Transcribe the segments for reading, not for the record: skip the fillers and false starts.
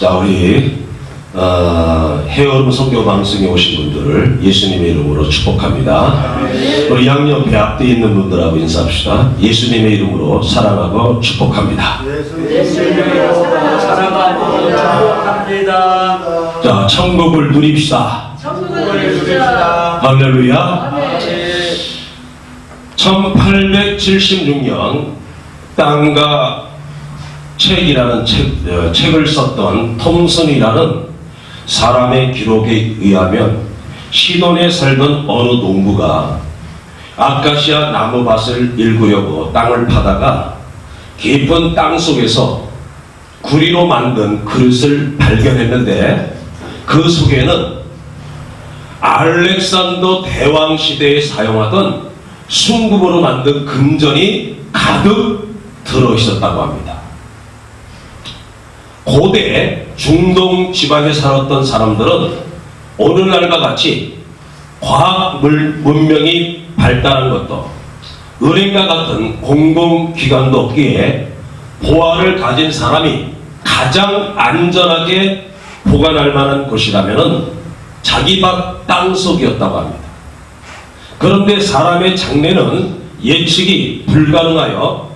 자, 우리 해여름 선교 방송에 오신 분들을 예수님의 이름으로 축복합니다. 우리 양옆에 앞뒤 있는 분들하고 인사합시다. 예수님의 이름으로 사랑하고 축복합니다. 예수님의 이름으로 사랑하고 축복합니다. 자, 천국을 누립시다. 천국을 누립시다. 할렐루야. 1876년 땅과 책이라는 책을 썼던 톰슨이라는 사람의 기록에 의하면 시돈에 살던 어느 농부가 아카시아 나무밭을 일구려고 땅을 파다가 깊은 땅 속에서 구리로 만든 그릇을 발견했는데 그 속에는 알렉산더 대왕 시대에 사용하던 순금으로 만든 금전이 가득 들어있었다고 합니다. 고대 중동 지방에 살았던 사람들은 오늘날과 같이 과학 문명이 발달한 것도 은행과 같은 공공기관도 없기에 보화를 가진 사람이 가장 안전하게 보관할 만한 곳이라면 자기 밭 땅속이었다고 합니다. 그런데 사람의 장래는 예측이 불가능하여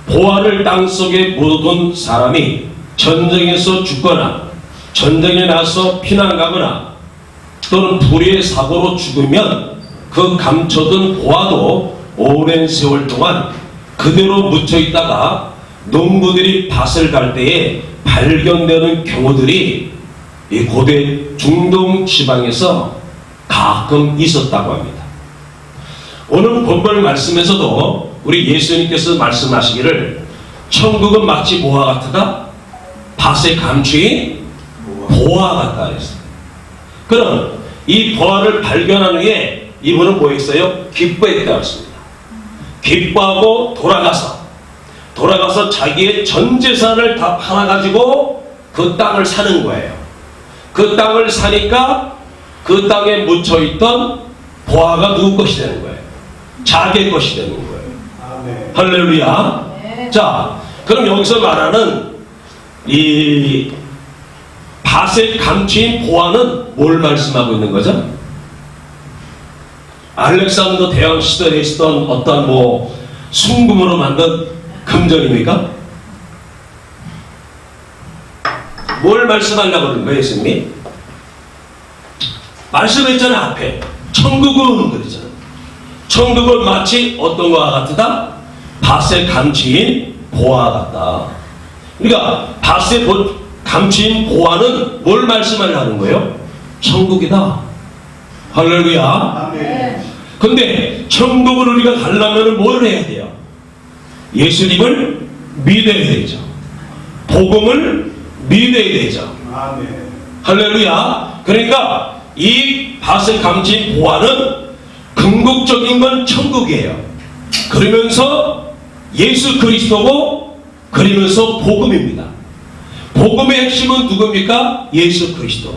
보화를 땅속에 묻어둔 사람이 전쟁에서 죽거나 전쟁에 나서 피난 가거나 또는 불의의 사고로 죽으면 그 감춰둔 보화도 오랜 세월 동안 그대로 묻혀 있다가 농부들이 밭을 갈 때에 발견되는 경우들이 이 고대 중동 지방에서 가끔 있었다고 합니다. 오늘 본문 말씀에서도 우리 예수님께서 말씀하시기를 천국은 마치 뭐와 같으다? 밭에 감추인 보화 같다 했어요. 그럼 이 보화를 발견한 후에 이분은 뭐 했어요? 기뻐했다고 했습니다. 기뻐하고 돌아가서 자기의 전 재산을 다 팔아가지고 그 땅을 사는 거예요. 그 땅을 사니까 그 땅에 묻혀있던 보화가 누구 것이 되는 거예요? 자기의 것이 되는 거예요. 아멘. 할렐루야. 네. 자, 그럼 여기서 말하는 이 밭에 감추인 보화는 뭘 말씀하고 있는 거죠? 알렉산더 대왕 시대에 있었던 어떤 뭐 순금으로 만든 금전입니까? 뭘 말씀하려고 그러는 거예요, 예수님이? 말씀했잖아요, 앞에. 천국은 그러잖아요. 천국은 마치 어떤 것과 같으다? 밭에 감추인 보화 같다. 그러니까 밭에 감추인 보화는 뭘 말씀하려는 거예요? 천국이다. 할렐루야. 아멘. 근데 천국을 우리가 가려면 뭘 해야 돼요? 예수님을 믿어야 되죠. 복음을 믿어야 되죠. 아멘. 할렐루야. 그러니까 이 밭에 감춘 보화는 궁극적인 건 천국이에요. 그러면서 예수 그리스도고 그러면서 복음입니다. 복음의 핵심은 누굽니까? 예수 그리스도.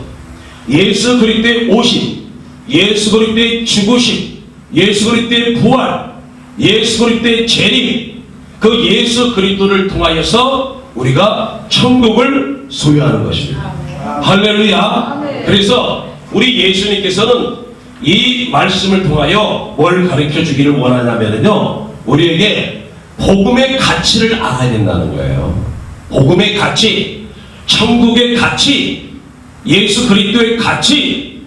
예수 그리스도의 오심, 예수 그리스도의 죽으심, 예수 그리스도의 부활, 예수 그리스도의 재림, 그 예수 그리스도를 통하여서 우리가 천국을 소유하는 것입니다. 할렐루야. 그래서 우리 예수님께서는 이 말씀을 통하여 뭘 가르쳐 주기를 원하냐면요, 우리에게 복음의 가치를 알아야 된다는 거예요. 복음의 가치, 천국의 가치, 예수 그리스도의 가치,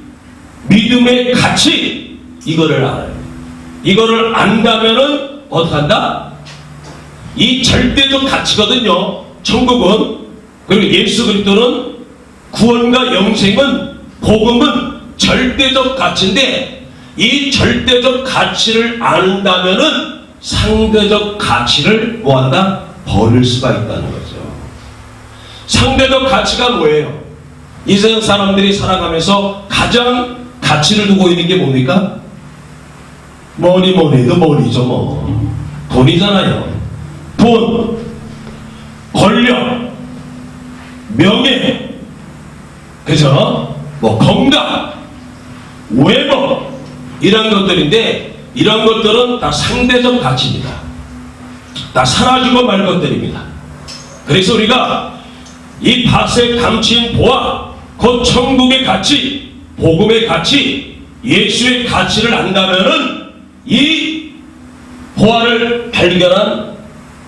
믿음의 가치, 이거를 알아요. 이거를 안다면은 어떻게 한다? 이 절대적 가치거든요. 천국은. 그리고 예수 그리스도는 구원과 영생은, 복음은 절대적 가치인데, 이 절대적 가치를 안다면은 상대적 가치를 뭐한다? 버릴 수가 있다는 거죠. 상대적 가치가 뭐예요? 이 세상 사람들이 살아가면서 가장 가치를 두고 있는 게 뭡니까? 뭐니 해도 뭐니죠, 뭐. 돈이잖아요. 돈, 권력, 명예, 그죠? 뭐 건강, 외모, 이런 것들인데, 이런 것들은 다 상대적 가치입니다. 다 사라지고 말 것들입니다. 그래서 우리가 이 밭에 감친 보화, 곧 천국의 가치, 복음의 가치, 예수의 가치를 안다면은 이 보화를 발견한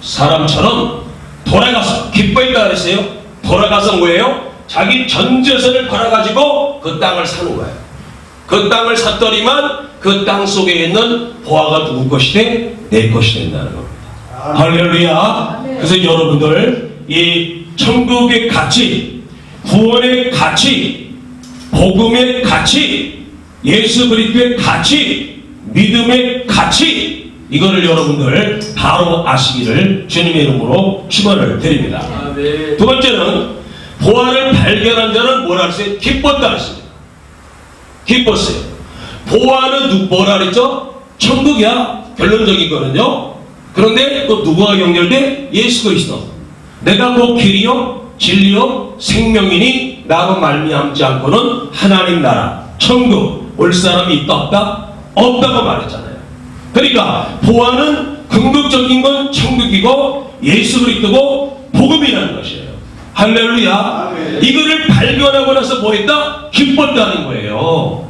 사람처럼 돌아가서 기뻐했다 그랬어요. 돌아가서 뭐예요? 자기 전 재산을 팔아가지고 그 땅을 사는 거예요. 그 땅을 샀더니만 그 땅 속에 있는 보화가 누구 것이 돼? 내 것이 된다는 겁니다. 할렐루야. 그래서 여러분들 이 천국의 가치, 구원의 가치, 복음의 가치, 예수 그리스도의 가치, 믿음의 가치, 이거를 여러분들 바로 아시기를 주님의 이름으로 축원을 드립니다. 두 번째는 보화를 발견한 자는 뭐라 했어요? 기뻤다 했습니다. 기뻤어요. 보화는 뭐라 그랬죠? 천국이야. 결론적인 거는요. 그런데 또 누구와 연결돼? 예수 그리스도. 내가 곧 길이요 진리요 생명이니 나로 말미암지 않고는 하나님 나라 천국 올 사람이 있다 없다? 없다고 말했잖아요. 그러니까 보화는 궁극적인 건 천국이고 예수 그리스도고 복음이라는 것이에요. 할렐루야. 이거를 발견하고 나서 뭐 했다? 기뻤다는 거예요.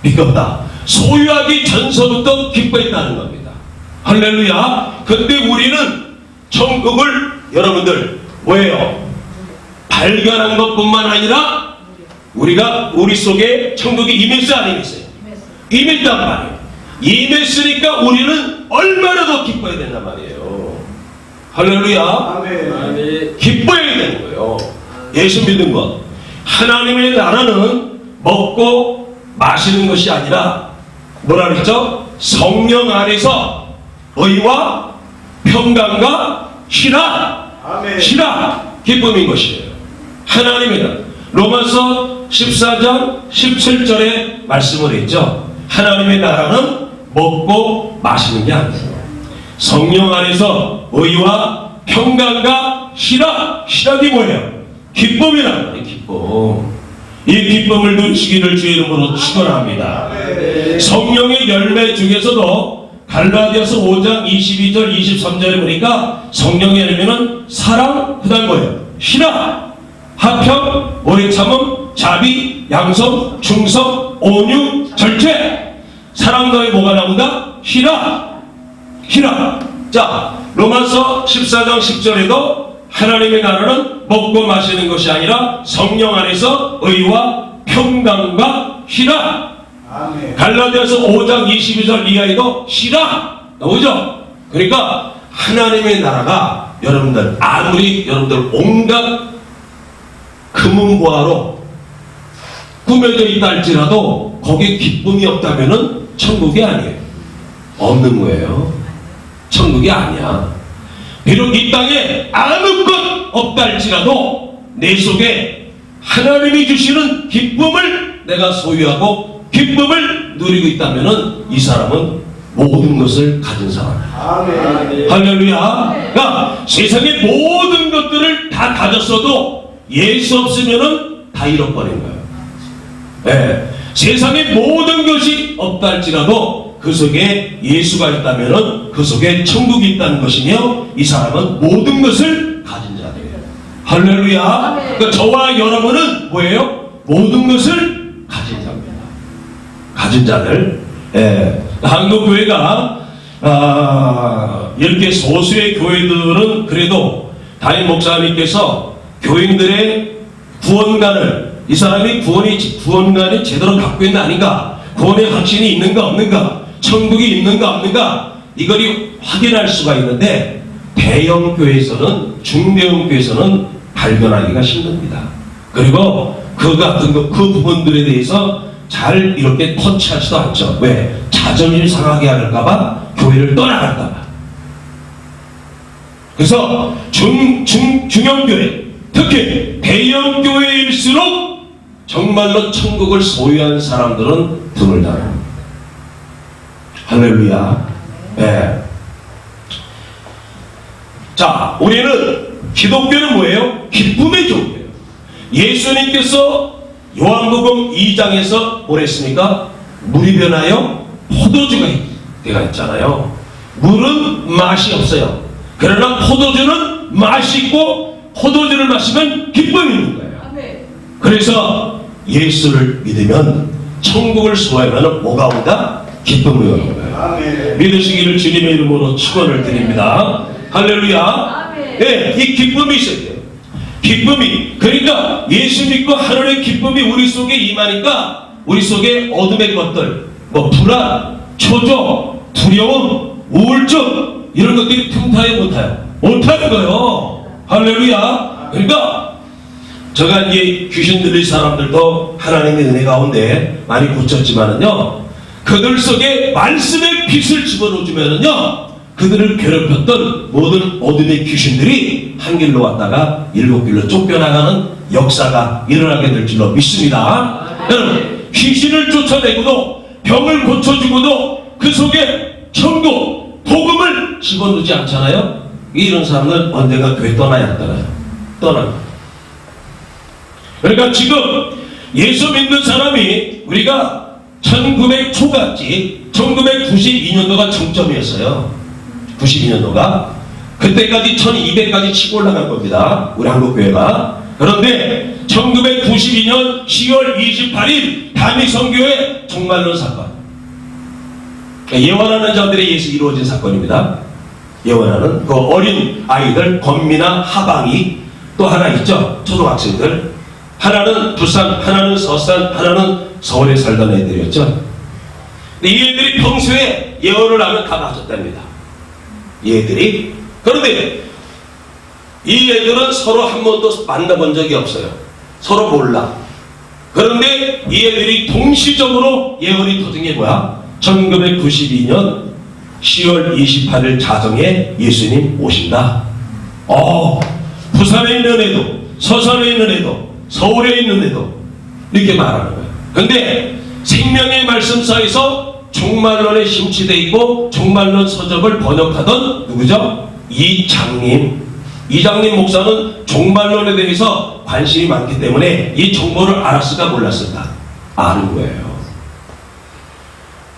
믿었다. 소유하기 전서부터 기뻐했다는 겁니다. 할렐루야. 근데 우리는 천국을 여러분들 뭐예요? 발견한 것뿐만 아니라 우리가 우리 속에 천국이 임했어요, 안 임했어요? 임했단 말이에요. 임했으니까 우리는 얼마나 더 기뻐야 된단 말이에요. 할렐루야. 기뻐야 되는 거예요. 예수 믿는 것. 하나님의 나라는 먹고 마시는 것이 아니라 뭐라 그랬죠? 성령 안에서 의와 평강과 희락, 기쁨인 것이에요. 하나님의 로마서 14장 17절에 말씀을 했죠. 하나님의 나라는 먹고 마시는 게 아니에요. 성령 안에서 의와 평강과 희락이 뭐예요? 기쁨이라는 거예요. 기쁨. 이 기쁨을 누리시기를 주의 이름으로 축원합니다. 성령의 열매 중에서도 갈라디아서 5장 22절 23절에 보니까 성령의 열매는 사랑, 그 다음 뭐예요? 희락, 화평, 오래 참음, 자비, 양성, 충성, 온유, 절제. 사랑 다음에 뭐가 나온다? 희락. 자, 로마서 14장 10절에도 하나님의 나라는 먹고 마시는 것이 아니라 성령 안에서 의와 평강과 희락. 갈라디아서 5장 22절 이하에도 희락 나오죠. 그러니까 하나님의 나라가 여러분들 아무리 여러분들 온갖 금은보화로 꾸며져 있다 할지라도 거기에 기쁨이 없다면은 천국이 아니에요. 없는 거예요. 천국이 아니야. 비록 이 땅에 아무것 없다 할지라도 내 속에 하나님이 주시는 기쁨을 내가 소유하고 기쁨을 누리고 있다면은 이 사람은 모든 것을 가진 사람이에요. 할렐루야. 그러니까 세상의 모든 것들을 다 가졌어도 예수 없으면은 다 잃어버린 거예요. 네. 세상의 모든 것이 없다 할지라도 그 속에 예수가 있다면은 그 속에 천국이 있다는 것이며 이 사람은 모든 것을 가진 자들이에요. 할렐루야. 그러니까 저와 여러분은 뭐예요? 모든 것을 가진 자입니다. 가진 자들. 예. 한국 교회가 이렇게 소수의 교회들은 그래도 담임 목사님께서 교인들의 구원관을 이 사람이 구원관이 제대로 갖고 있는 아닌가, 구원의 확신이 있는가 없는가, 천국이 있는가 없는가, 이걸 확인할 수가 있는데 대형 교회에서는, 중대형 교회에서는 발견하기가 힘듭니다. 그리고 그 같은 그 부분들에 대해서 잘 이렇게 터치하지도 않죠. 왜? 자존심 상하게 할까봐, 교회를 떠나갈까봐. 그래서 중형교회, 특히 대형교회일수록 정말로 천국을 소유한 사람들은 드물다. 할렐루야. 네. 자, 우리는 기독교는 뭐예요? 기쁨의 종교예요. 예수님께서 요한복음 2장에서 뭐랬습니까? 물이 변하여 포도주가 되가 있잖아요. 물은 맛이 없어요. 그러나 포도주는 맛이 있고 포도주를 마시면 기쁨이 있는 거예요. 아멘. 그래서 예수를 믿으면 천국을 소유하면 뭐가 온다? 기쁨이 오는 거예요. 아멘. 믿으시기를 주님의 이름으로 축원을 드립니다. 할렐루야. 아멘. 네, 이 기쁨이 있어야 돼요. 기쁨이. 그러니까 예수 믿고 하늘의 기쁨이 우리 속에 임하니까 우리 속에 어둠의 것들, 뭐 불안, 초조, 두려움, 우울증 이런 것들이 틈타요 못타요? 못하는 거예요. 할렐루야. 그러니까 제가 이제 귀신 들릴 사람들도 하나님의 은혜 가운데 많이 고쳤지만은요, 그들 속에 말씀의 빛을 집어넣어주면은요, 그들을 괴롭혔던 모든 어둠의 귀신들이 한 길로 왔다가 일곱 길로 쫓겨나가는 역사가 일어나게 될 줄로 믿습니다. 여러분, 귀신을 쫓아내고도 병을 고쳐주고도 그 속에 천국, 복음을 집어넣지 않잖아요. 이런 사람은 언젠가 교회 떠나야 안 떠나요? 떠나요. 그러니까 지금 예수 믿는 사람이 우리가 1900 초까지 1992년도가 정점이었어요. 92년도가 그때까지 1200까지 치고 올라간 겁니다. 우리 한국교회가. 그런데 1992년 10월 28일 다미성교회 종말론 사건, 예언하는 자들의 예수 이루어진 사건입니다. 예언하는 그 어린 아이들 건미나 하방이 또 하나 있죠. 초등학생들. 하나는 부산, 하나는 서산, 하나는 서울에 살던 애들이었죠. 근데 이 애들이 평소에 예언을 하면 다 맞았답니다. 이 애들이. 그런데 이 애들은 서로 한 번도 만나본 적이 없어요. 서로 몰라. 그런데 이 애들이 동시적으로 예언이 터진 게 뭐야? 1992년 10월 28일 자정에 예수님 오신다. 부산에 있는 애도, 서산에 있는 애도, 서울에 있는 애도 이렇게 말하는 거예요. 근데 생명의 말씀사에서 종말론에 심취되어 있고 종말론 서적을 번역하던 누구죠? 이장님 목사는 종말론에 대해서 관심이 많기 때문에 이 정보를 알았을까 몰랐을까? 아는 거예요.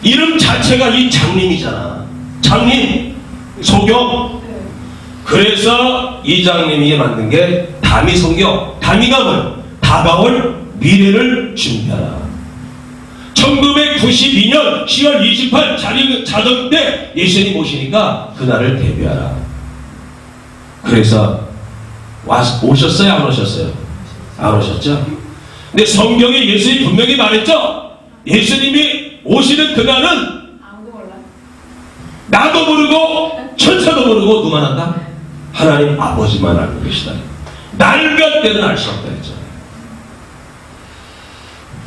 이름 자체가 이장님이잖아. 장님, 소경. 그래서 이장님이 만든 게 다미성경. 다미가 뭐예요? 다가올 미래를 준비하라. 1992년 10월 28일 자정 때 예수님 오시니까 그날을 대비하라. 그래서 오셨어요? 안 오셨어요? 안 오셨죠? 근데 성경에 예수님이 분명히 말했죠? 예수님이 오시는 그날은 아무도 몰라. 나도 모르고 천사도 모르고 누만 한다? 하나님 아버지만 알고 계시다. 날과 때는 알 수 없다 했잖아요.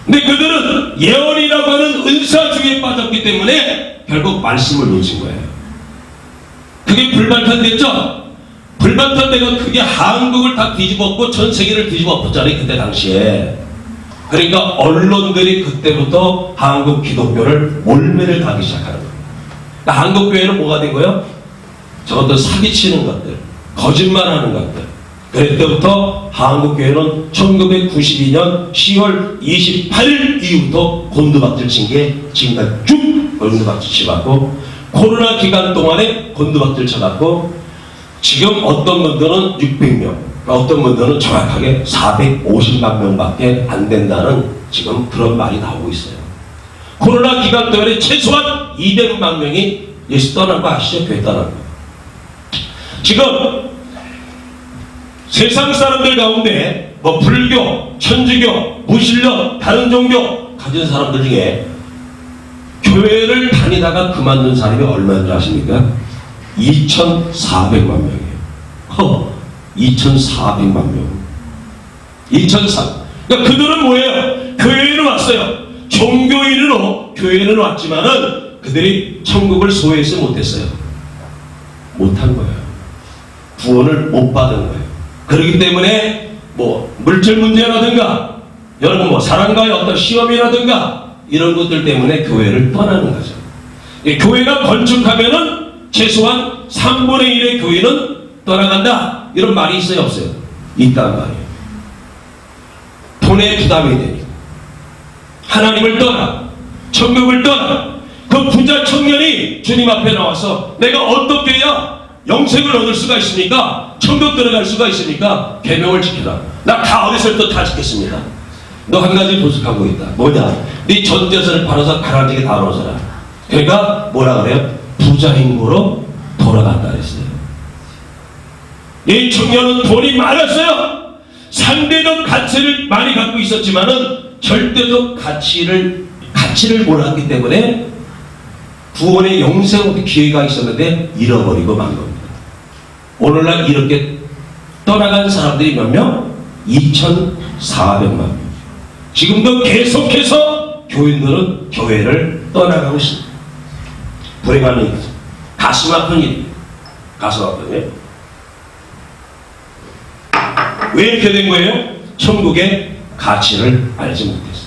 근데 그들은 예언이라고 하는 은사주의에 빠졌기 때문에 결국 말씀을 놓친 거예요. 그게 불발탄됐죠? 불발탄대가 그게 한국을 다 뒤집었고 전 세계를 뒤집어엎었잖아요. 그때 당시에. 그러니까 언론들이 그때부터 한국 기독교를 몰매를 가기 시작하는 거예요. 그러니까 한국 교회는 뭐가 된 거예요? 저것들 사기치는 것들, 거짓말하는 것들. 그때부터 한국교회는 1992년 10월 28일 이후부터 곤두박질 친 게 지금까지 쭉 곤두박질 치갖고 코로나 기간 동안에 곤두박질 쳐갖고 지금 어떤 분들은 600명, 어떤 분들은 정확하게 450만 명밖에 안 된다는 지금 그런 말이 나오고 있어요. 코로나 기간 동안에 최소한 200만 명이 예수 떠난 거 아시죠? 교회 떠난 거. 지금 세상 사람들 가운데 뭐 불교, 천주교, 무신론, 다른 종교 가진 사람들 중에 교회를 다니다가 그만둔 사람이 얼마인 줄 아십니까? 2,400만 명이에요. 2,400만 명. 2,400. 그러니까 그들은 뭐예요? 교회에는 왔어요. 종교인으로 교회에는 왔지만은 그들이 천국을 소유하지 못했어요. 못한 거예요. 구원을 못 받은 거예요. 그렇기 때문에 뭐 물질 문제라든가 여러분 뭐 사람과의 어떤 시험이라든가 이런 것들 때문에 교회를 떠나는 거죠. 교회가 건축하면은 최소한 3분의 1의 교회는 떠나간다 이런 말이 있어요 없어요? 있단 말이에요. 돈에 부담이 되니까 하나님을 떠나 천국을 떠나 그 부자 청년이 주님 앞에 나와서 내가 어떻게 해야 영생을 얻을 수가 있습니까? 천국 들어갈 수가 있습니까? 계명을 지켜라. 나 다 어디서부터 다 지켰습니다. 너 한 가지 부족한 거 있다. 뭐냐? 네 전 재산을 팔아서 가난하게 다 넣어서라. 그러니까 뭐라 그래요? 부자인으로 돌아간다 그랬어요. 이 청년은 돈이 많았어요. 상대적 가치를 많이 갖고 있었지만은 절대적 가치를 몰랐기 때문에 구원의 영생 기회가 있었는데 잃어버리고 만 겁니다. 오늘날 이렇게 떠나간 사람들이 몇 명? 2,400만 명. 지금도 계속해서 교인들은 교회를 떠나가고 있습니다. 불행한 일이죠. 가슴 아픈 일이에요. 가슴 아픈 일. 왜 이렇게 된 거예요? 천국의 가치를 알지 못했어요.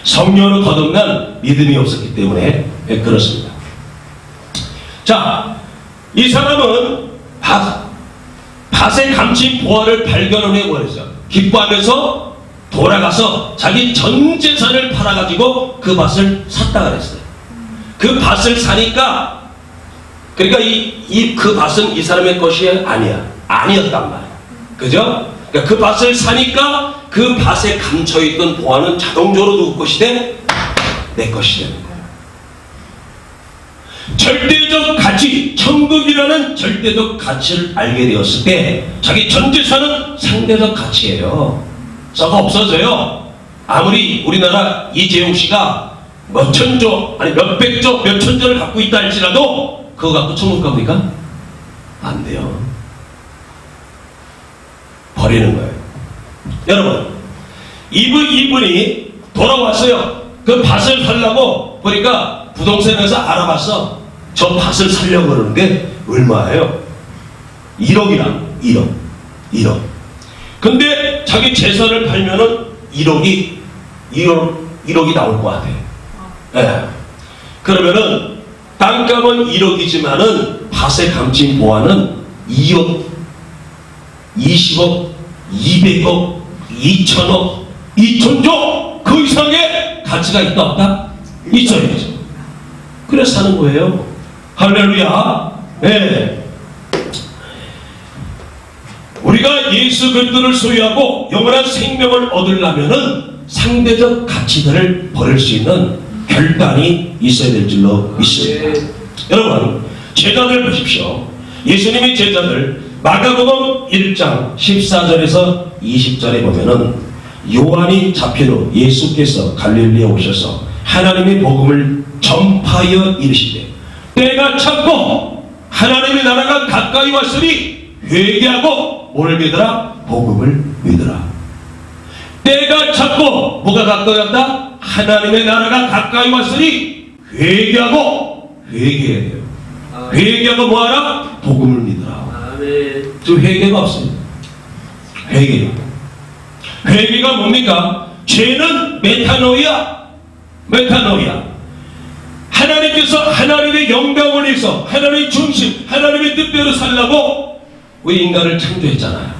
성령으로 거듭난 믿음이 없었기 때문에 그렇습니다. 자, 이 사람은 밭에 감춘 보화를 발견을 해버렸어요. 기뻐하면서 돌아가서 자기 전 재산을 팔아가지고 그 밭을 샀다 그랬어요. 그 밭을 사니까, 그러니까 그 밭은 이 사람의 것이 아니었단 말이에요. 그죠? 그러니까 그 밭을 사니까 그 밭에 감춰있던 보화는 자동적으로 누구 것이 돼? 내 것이 되는 거예요. 절대적 가치, 천국이라는 절대적 가치를 알게 되었을 때 자기 전 재산은 상대적 가치예요. 썩어 없어져요. 아무리 우리나라 이재용 씨가 몇 천조, 아니 몇 백조, 몇 천조를 갖고 있다 할지라도 그거 갖고 천국 갑니까? 안 돼요. 버리는 거예요. 여러분, 이분이 돌아왔어요. 그 밭을 살려고 보니까 부동산에서 알아봤어. 저 밭을 살려고 그러는데 얼마예요? 1억이라. 1억. 근데 자기 재산을 팔면은 1억이 나올 것 같아. 네. 그러면은 땅값은 1억이지만은 밭에 감춘 보화는 2억, 20억, 200억, 2천억, 2천조 그 이상의 가치가 있다 없다? 있어야죠. 그래서 사는 거예요. 할렐루야. 네. 우리가 예수 그리스도를 소유하고 영원한 생명을 얻으려면은 상대적 가치들을 버릴 수 있는 결단이 있어야 될 줄로 믿습니다. 여러분, 제자들 보십시오. 예수님의 제자들 마가복음 1장 14절에서 20절에 보면은 요한이 잡힌 후 예수께서 갈릴리에 오셔서 하나님의 복음을 전파하여 이르시되 때가 찼고 하나님의 나라가 가까이 왔으니 회개하고 뭘 믿으라? 복음을 믿으라. 때가 찼고 뭐가 가까이 왔다? 하나님의 나라가 가까이 왔으니 회개하고 회개해야 돼요. 회개하고 뭐하라? 복음을 믿으라. 저 회개가 없습니다. 회개가 뭡니까? 죄는 메타노이야. 하나님께서 하나님의 영광을 위해서 하나님의 중심, 하나님의 뜻대로 살라고 우리 인간을 창조했잖아요.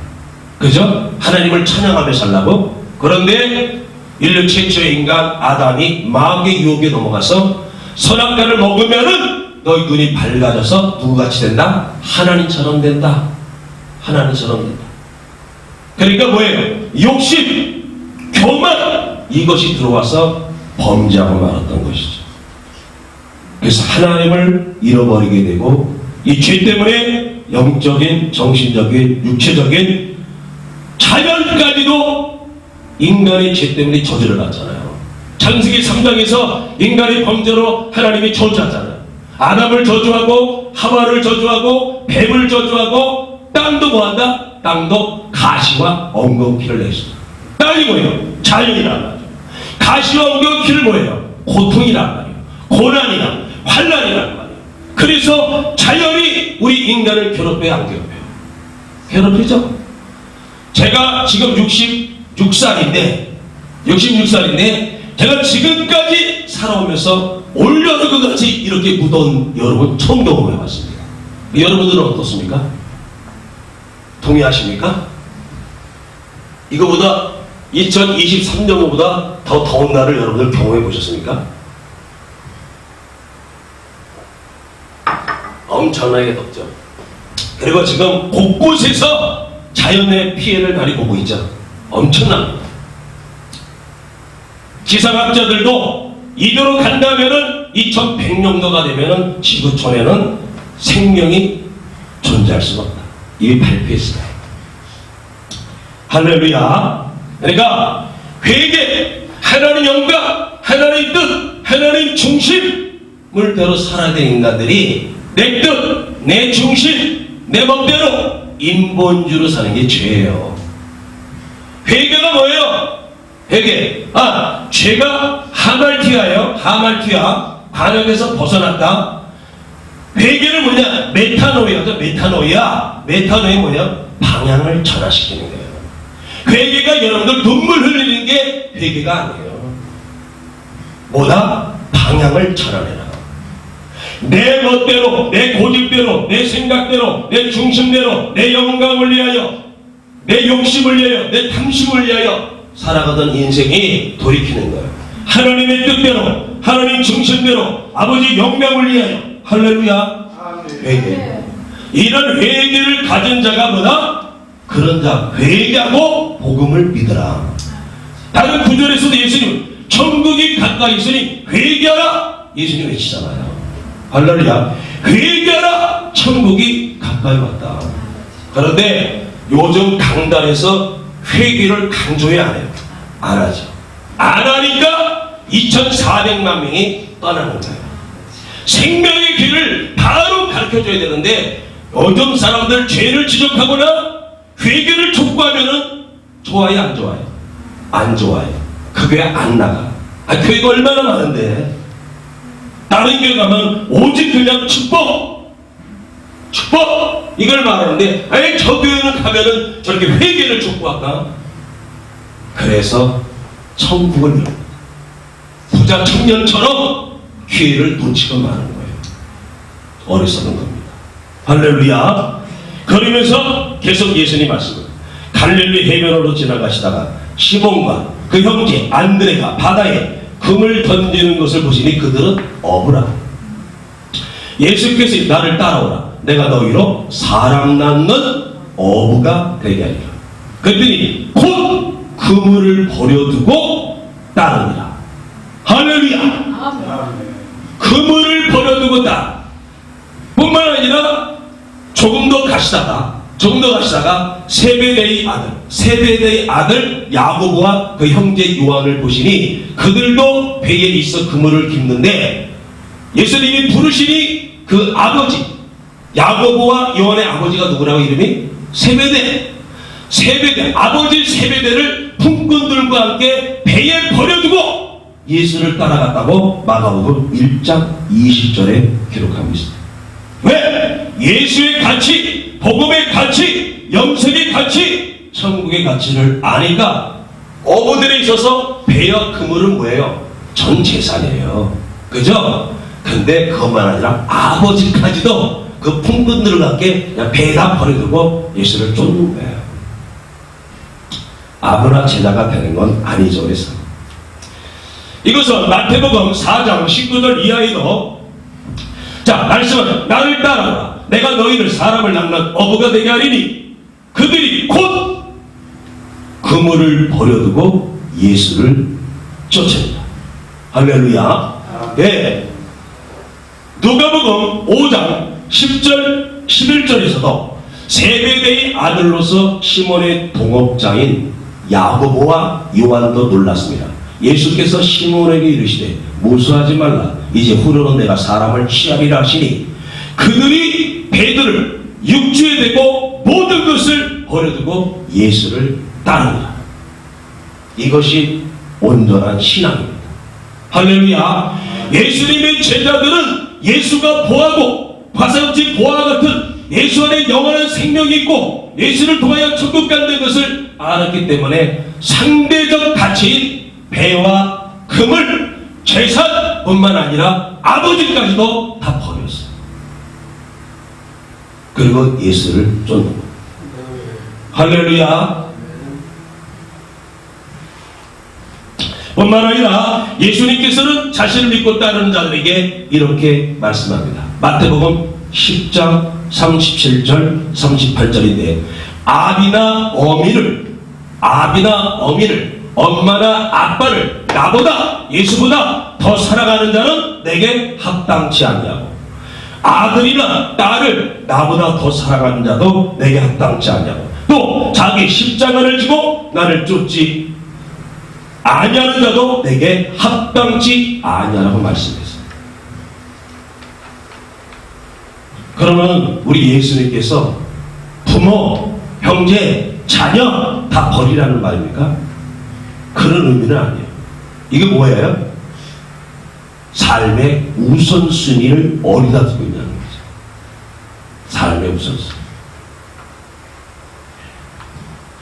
그죠? 하나님을 찬양하며 살라고. 그런데 인류 최초의 인간 아담이 마귀의 유혹에 넘어가서 선악과를 먹으면은 너희 눈이 밝아져서 누구같이 된다? 하나님처럼 된다. 그러니까 뭐예요? 욕심, 교만, 이것이 들어와서 범죄하고 말았던 것이죠. 그래서 하나님을 잃어버리게 되고 이 죄 때문에 영적인, 정신적인, 육체적인 자연까지도 인간의 죄 때문에 저주를 받잖아요. 창세기 3장에서 인간의 범죄로 하나님이 저주하잖아요. 아담을 저주하고 하와를 저주하고 뱀을 저주하고 땅도 뭐한다? 땅도 가시와 엉겅퀴를 냈습니다. 땅이 뭐예요? 자연이란 말이에요. 가시와 엉겅퀴를 뭐예요? 고통이란 말이에요. 고난이란, 환난이란 말이에요. 그래서 자연이 우리 인간을 괴롭혀요, 안 괴롭혀요? 괴롭히죠? 제가 지금 66살인데 제가 지금까지 살아오면서 올여름 끝까지 이렇게 무더운 여름은 처음 경험해봤습니다. 여러분들은 어떻습니까? 동의하십니까? 이거보다 2023년보다 더 더운 날을 여러분들 경험해 보셨습니까? 엄청나게 덥죠. 그리고 지금 곳곳에서 자연의 피해를 많이 보고 있죠. 엄청납니다. 기상학자들도 이대로 간다면은 2100년도가 되면은 지구촌에는 생명이 존재할 수가 없다. 이미 발표했어요. 할렐루야. 그러니까 회개, 하나님 영광, 하나님 뜻, 하나님 중심을 대로 살아야 되는 인간들이 내 뜻, 내 중심, 내 맘대로 인본주의로 사는 게 죄예요. 회개가 뭐예요? 회개. 죄가 하말티아 관역에서 벗어났다. 회개는 뭐냐? 메타노이아. 메타노이 뭐냐? 방향을 전환시키는 거예요. 회개가 여러분들 눈물 흘리는 게 회개가 아니에요. 뭐다? 방향을 전환해라. 내 멋대로, 내 고집대로, 내 생각대로, 내 중심대로, 내 영광을 위하여, 내 욕심을 위하여, 내 탐심을 위하여 살아가던 인생이 돌이키는 거예요. 하나님의 뜻대로, 하나님 중심대로, 아버지 영광을 위하여. 할렐루야. 회개. 이런 회개를 가진 자가 뭐다? 그런 자, 회개하고 복음을 믿으라. 다른 구절에서도 예수님, 천국이 가까이 있으니 회개하라. 예수님 외치잖아요. 할렐루야. 회개하라. 천국이 가까이 왔다. 그런데 요즘 강단에서 회개를 강조해 안 해요. 안 하죠. 안 하니까 2400만 명이 떠나는 거예요. 생명의 길을 바로 가르쳐줘야 되는데 요즘 사람들 죄를 지적하거나 회개를 촉구하면은 좋아요, 안 좋아요? 안 좋아요. 그 교회 안 나가. 교회가 얼마나 많은데. 다른 교회 가면 오직 그냥 축복 이걸 말하는데 저 교회는 가면은 저렇게 회개를 촉구할까? 그래서 천국을 부자 청년처럼 기회를 놓치고 마는 거예요. 어리석은 겁니다. 할렐루야. 그러면서 계속 예수님 말씀을 갈릴리 해변으로 지나가시다가 시몬과 그 형제 안드레가 바다에 금을 던지는 것을 보시니 그들은 어부라. 예수께서 나를 따라오라. 내가 너희로 사람 낳는 어부가 되게 하리라. 그랬더니 곧 그물을 버려두고 따르니라. 할렐루야. 그물을 버려두고 따. 뿐만 아니라 조금 더 가시다가 세베대의 아들 야고보와 그 형제 요한을 보시니 그들도 배에 있어 그물을 깁는데 예수님이 부르시니 그 아버지 야고보와 요한의 아버지가 누구라고 이름이? 세베대. 아버지 세베대를 품꾼들과 함께 배에 버려두고 예수를 따라갔다고 마가복음 1장 20절에 기록합니다. 왜? 예수의 가치, 복음의 가치, 영생의 가치, 천국의 가치를 아니까 어부들에 있어서 배와 그물은 뭐예요? 전 재산이에요. 그죠? 근데 그것만 아니라 아버지까지도 그 품꾼들과 함께 그냥 배에다 버려두고 예수를 쫓는 거예요. 아무나 제자가 되는 건 아니죠. 그래서 이것은 마태복음 4장 19절 이하에도 말씀은 나를 따라라. 내가 너희를 사람을 낚는 어부가 되게 하리니 그들이 곧 그물을 버려두고 예수를 쫓습니다. 할렐루야. 네. 누가복음 5장 10절 11절에서도 세베대의 아들로서 시몬의 동업자인 야고보와 요한도 놀랐습니다. 예수께서 시몬에게 이르시되 무수하지 말라. 이제 후로는 내가 사람을 취하리라 하시니 그들이 배들을 육지에 대고 모든 것을 버려두고 예수를 따릅니다. 이것이 온전한 신앙입니다. 할렐루야. 예수님의 제자들은 예수가 보하고 화살없이 보화 같은 예수 안에 영원한 생명이 있고 예수를 통하여 천국 간다는 것을 알았기 때문에 상대적 가치인 배와 금을 재산뿐만 아니라 아버지까지도 다 버렸어요. 그리고 예수를 쫓는 거예요. 할렐루야. 뿐만 아니라 예수님께서는 자신을 믿고 따르는 자들에게 이렇게 말씀합니다. 마태복음 10장 37절 38절인데 아비나 어미를 엄마나 아빠를 나보다 예수보다 더 사랑하는 자는 내게 합당치 않냐고. 아들이나 딸을 나보다 더 사랑하는 자도 내게 합당치 않냐고. 또 자기 십자가를 지고 나를 쫓지 아니하는 자도 내게 합당치 아니하라고 말씀했어요. 그러면 우리 예수님께서 부모, 형제, 자녀 다 버리라는 말입니까? 그런 의미는 아니에요. 이게 뭐예요? 삶의 우선순위를 어디다 두고 있냐는 거죠. 삶의 우선순위.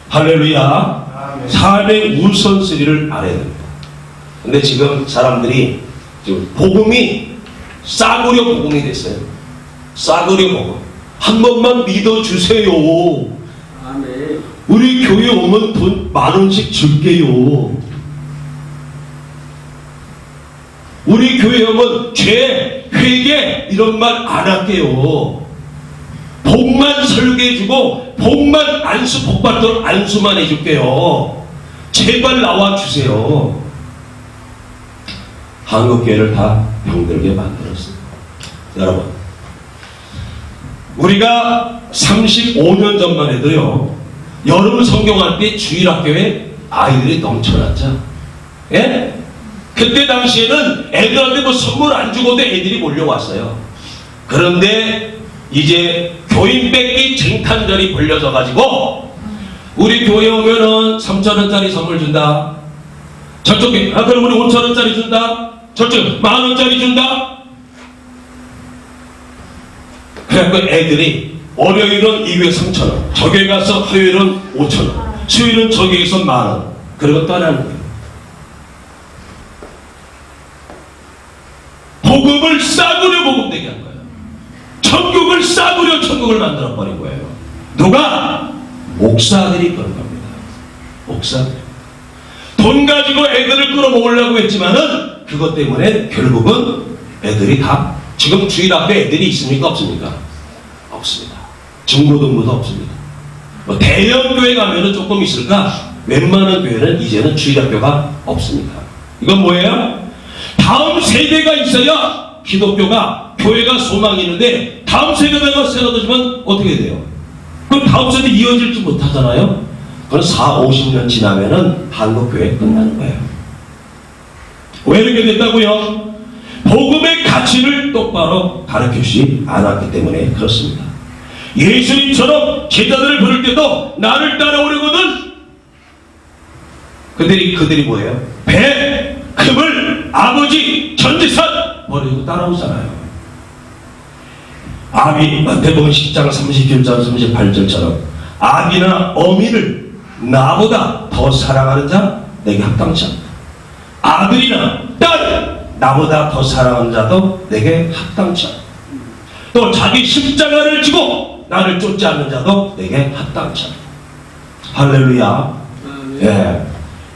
할렐루야. 삶의 우선순위를 알아야 됩니다. 근데 지금 사람들이 지금 복음이 싸구려 복음이 됐어요. 싸구려 복음. 한 번만 믿어주세요. 아멘. 우리 교회 오면 돈 10,000원씩 줄게요. 우리 교회 오면 죄, 회개 이런 말 안 할게요. 복만 설계해주고 복만 안수 복받도록 안수만 해줄게요. 제발 나와주세요. 한국교회를 다 병들게 만들었습니다. 여러분, 우리가 35년 전만 해도요, 여름 성경할 때 주일학교에 아이들이 넘쳐났죠. 예? 그때 당시에는 애들한테 뭐 선물 안 주고도 애들이 몰려왔어요. 그런데 이제 교인 뺏기 쟁탈전이 벌려져 가지고 우리 교회 오면은 3,000원짜리 선물 준다. 저쪽에 그럼 우리 5,000원짜리 준다. 저쪽 10,000원짜리 준다. 그래갖고 애들이 월요일은 이 교회 3,000원, 저 교회 가서 화요일은 5,000원, 수요일은 저 교회에서 10,000원. 그리고 떠나는 거예요. 복음을 싸구려 복음되게 한 거예요. 천국을 싸구려 천국을 만들어버린 거예요. 누가? 목사들이 그런 겁니다. 목사들. 돈 가지고 애들을 끌어모으려고 했지만은 그것 때문에 결국은 애들이 다 지금 주일학교 애들이 있습니까? 없습니까? 없습니다. 중고등부도 없습니다. 뭐 대형 교회 가면은 조금 있을까? 웬만한 교회는 이제는 주일학교가 없습니다. 이건 뭐예요? 다음 세대가 있어야 기독교가 교회가 소망이 있는데 다음 세대가 쓰러지면 어떻게 돼요? 그럼 다음 세대 이어질지 못하잖아요. 그건 40-50년 지나면은 한국교회 끝나는 거예요. 왜 이렇게 됐다고요? 복음의 가치를 똑바로 가르치지 않았기 때문에 그렇습니다. 예수님처럼 제자들을 부를 때도 나를 따라오려거든. 그들이 뭐예요? 배, 금을, 아버지, 전재산 버리고 따라오잖아요. 마태복음 10장 37절 38절처럼 아비나 어미를 나보다 더 사랑하는 자 내게 합당치 않다. 아들이나 딸 나보다 더 사랑하는 자도 내게 합당치 않다. 또 자기 십자가를 지고 나를 쫓지 않는 자도 내게 합당치 않다. 할렐루야. 예.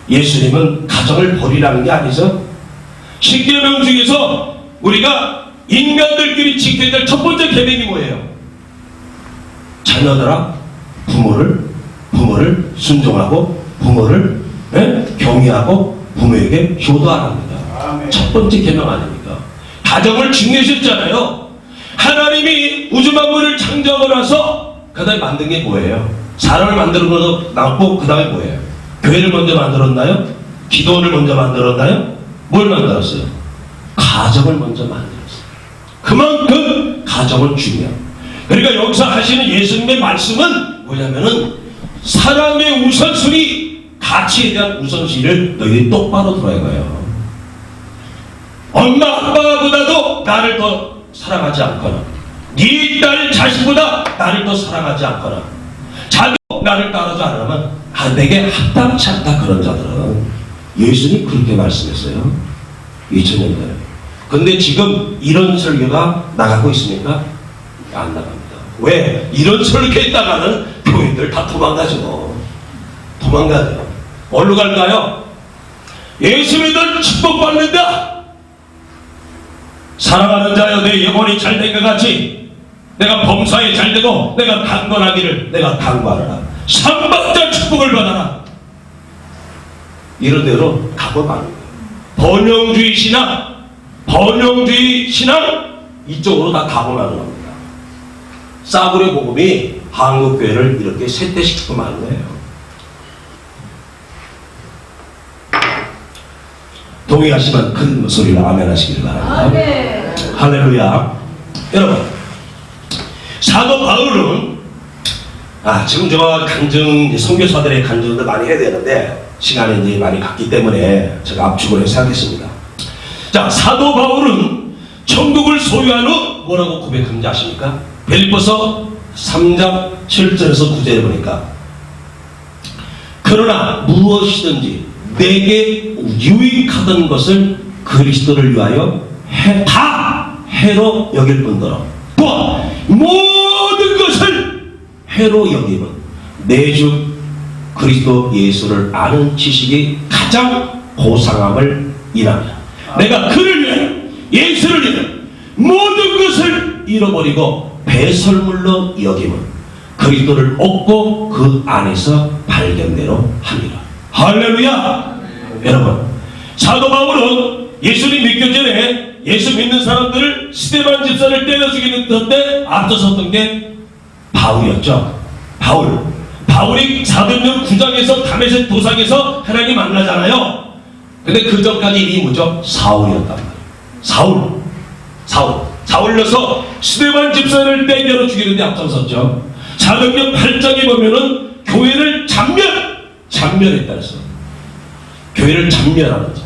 예수님은 가정을 버리라는 게 아니죠. 십계명 중에서 우리가 인간들끼리 지켜야 될 첫 번째 계명이 뭐예요? 자녀들아 부모를 순종하고 부모를 경외하고 부모에게 효도하랍니다. 첫 번째 계명 아닙니까? 가정을 중요시했잖아요. 하나님이 우주 만물을 창조하고 나서 그 다음에 만든 게 뭐예요? 사람을 만드는 것도 나왔고 그 다음에 뭐예요? 교회를 먼저 만들었나요? 기도원을 먼저 만들었나요? 뭘 만들었어요? 가정을 먼저 만들었어요. 그만큼 가정은 중요합니다. 그러니까 여기서 하시는 예수님의 말씀은 뭐냐면은 사랑의 우선순위, 가치에 대한 우선순위를 너희들이 똑바로 들어야 해요. 엄마 아빠보다도 나를 더 사랑하지 않거나 네 딸 자식보다 나를 더 사랑하지 않거나 자기 나를 따르지 않으면 내게 합당치 않다. 그런 자들은 예수님이 그렇게 말씀했어요. 2000년 전에. 근데 지금 이런 설교가 나가고 있습니까? 안 나갑니다. 왜? 이런 설교했다가는 교인들 다 도망가죠. 도망가죠. 어디로 갈까요? 예수 믿은 축복받는다. 사랑하는 자여 내 영혼이 잘된 것 같이 내가 범사에 잘되고 내가 강건하기를 내가 강구하라. 삼박자 축복을 받아라. 이런 대로 가고 가는 거예요. 번영주의 신앙 이쪽으로 다 가고 가는 겁니다. 싸구려 복음이 한국교회를 이렇게 쇠퇴시키고 마는 거예요. 동의하시면 큰 소리로 아멘 하시길 바랍니다. 아멘. 할렐루야. 여러분, 사도 바울은 지금 저 간증, 선교사들의 간증도 많이 해야 되는데 시간이 이제 많이 갔기 때문에 제가 압축을 해서 하겠습니다. 자, 사도 바울은 천국을 소유한 후 뭐라고 고백하는지 아십니까? 빌립보서 3장 7절에서 9절에 보니까 그러나 무엇이든지 내게 유익하던 것을 그리스도를 위하여 다 해로 여길 뿐더러 또한 모든 것을 해로 여기면 내 주 그리스도 예수를 아는 지식이 가장 고상함을 인하며 내가 그를 위하여 예수를 위하여 모든 것을 잃어버리고 배설물로 여기면 그리스도를 얻고 그 안에서 발견대로 합니다. 할렐루야. 여러분, 사도 바울은 예수님 믿기 전에 예수 믿는 사람들을 스데반 집사를 때려 죽이는 데 앞서섰던 게 바울이었죠. 바울이 사도행전 9장에서 다메섹 도상에서 하나님 만나잖아요. 근데 그 전까지 이름이 뭐죠? 사울이었단 말이에요. 사울로서 스데반 집사를 때려 죽이는 데 앞장섰죠. 사도행전 8장에 보면은 교회를 잔멸했다 그랬어. 교회를 잔멸하는 거죠.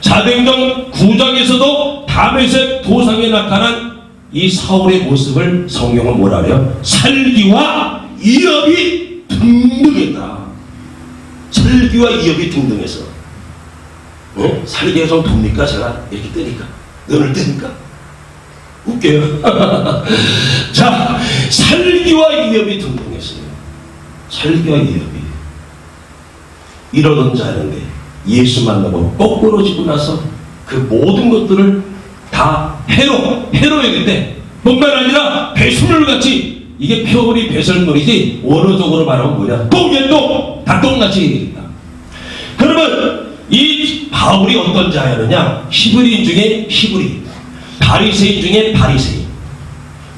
사도행전 9장에서도 다메섹 도상에 나타난 이 사울의 모습을 성경은 뭐라 그래요? 살기와 이업이 등등했다. 살기와 이업이 등등해서. 살기가 좀 돕니까? 제가 이렇게 뜨니까. 눈을 뜨니까. 웃겨요. 자, 살기와 이업이 등등했어요. 살기와 이업이. 이러던 자였는데 예수 만나고 거꾸로지고 나서 그 모든 것들을 다 해로 여길 때 뿐만 아니라 배설물같이 이게 표현이 배설물이지 원어적으로 말하면 뭐냐? 다 똥같이. 그러면 이 바울이 어떤 자였느냐? 히브리인 중에 히브리, 바리새인 중에 바리새인.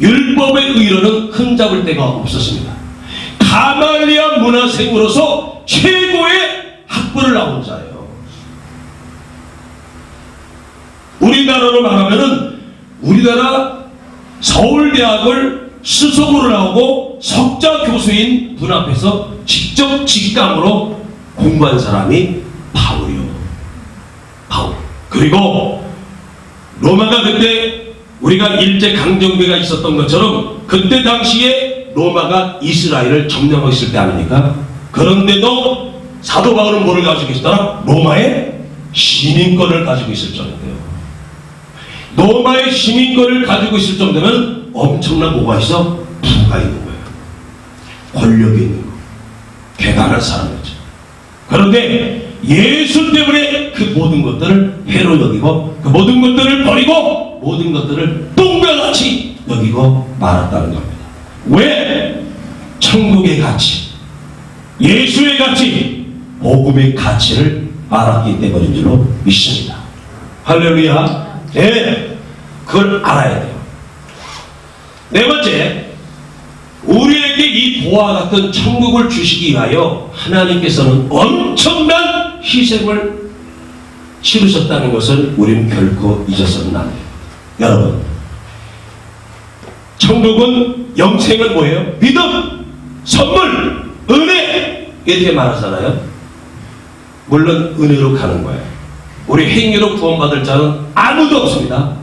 율법의 의로는 흠잡을 데가 없었습니다. 가말리아 문화생으로서 최고의 학부를 나온 자예요. 우리나라로 말하면은 우리나라 서울대학을 수석으로 나오고 석자 교수인 분 앞에서 직접 직감으로 공부한 사람이 바울이요. 바울. 그리고 로마가 그때 우리가 일제강점기가 있었던 것처럼 그때 당시에 로마가 이스라엘을 점령하고 있을 때 아닙니까? 그런데도 사도 바울은 뭐를 가지고 있었더라? 로마의 시민권을 가지고 있을 정도예요. 로마의 시민권을 가지고 있을 정도면 엄청난 뭐가 있어? 부가 있는 거예요. 권력이 있는 거. 대단한 사람이죠. 그런데 예수 때문에 그 모든 것들을 해로 여기고 그 모든 것들을 버리고 모든 것들을 똥배같이 여기고 말았다는 겁니다. 왜? 천국의 가치, 예수의 가치, 복음의 가치를 알았기 때문인 줄로 믿습니다. 할렐루야. 네, 그걸 알아야 돼요. 네 번째, 우리에게 이 보화 같은 천국을 주시기 위하여 하나님께서는 엄청난 희생을 치르셨다는 것을 우리는 결코 잊어서는 안 돼요. 여러분, 천국은 영생은 뭐예요? 믿음, 선물, 은혜 이렇게 말하잖아요. 물론 은혜로 가는 거예요. 우리 행위로 구원받을 자는 아무도 없습니다.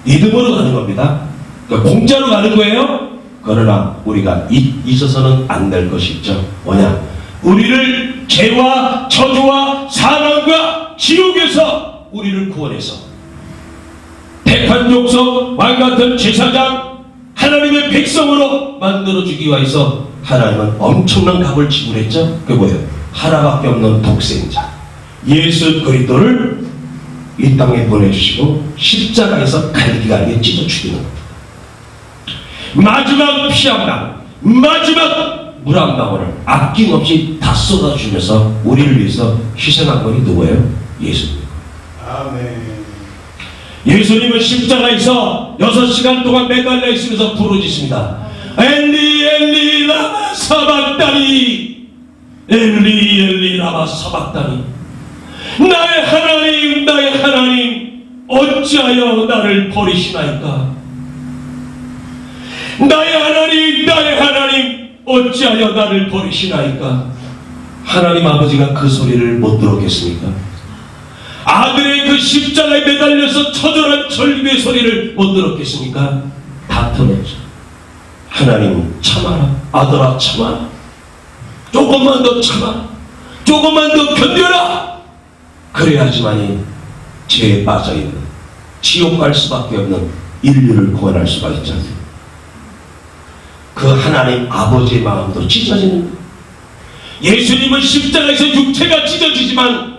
믿음으로 가는 겁니다. 그러니까 공짜로 가는 거예요. 그러나 우리가 있어서는 안 될 것이 있죠. 뭐냐? 우리를 죄와 저주와 사망과 지옥에서 우리를 구원해서 택한 족속 왕같은 제사장 하나님의 백성으로 만들어주기 위해서 하나님은 엄청난 값을 지불했죠. 그게 뭐예요? 하나밖에 없는 독생자 예수 그리스도를 이 땅에 보내주시고 십자가에서 갈기갈기 찢어 죽이는 겁니다. 마지막 피 한 방, 마지막 물 한 방울을 아낌없이 다 쏟아주면서 우리를 위해서 희생한 분이 누구예요? 예수님. 아멘. 예수님은 십자가에서 6시간 동안 매달려 있으면서 부르짖습니다. 엘리 엘리 라마 사박다니, 엘리 엘리 라마 사박다니, 나의 하나님 나의 하나님 어찌하여 나를 버리시나이까. 나의 하나님 나의 하나님 어찌하여 나를 버리시나이까. 하나님 아버지가 그 소리를 못 들었겠습니까? 아들의 그 십자가에 매달려서 처절한 절규의 소리를 못 들었겠습니까? 다 들었죠. 하나님 참아라, 아들아 참아라, 조금만 더 참아라, 조금만 더 견뎌라. 그래야지만이 죄에 빠져있는, 지옥 갈 수밖에 없는 인류를 구원할 수가 있지 않습니까? 그 하나님 아버지의 마음도 찢어지는 거예요. 예수님은 십자가에서 육체가 찢어지지만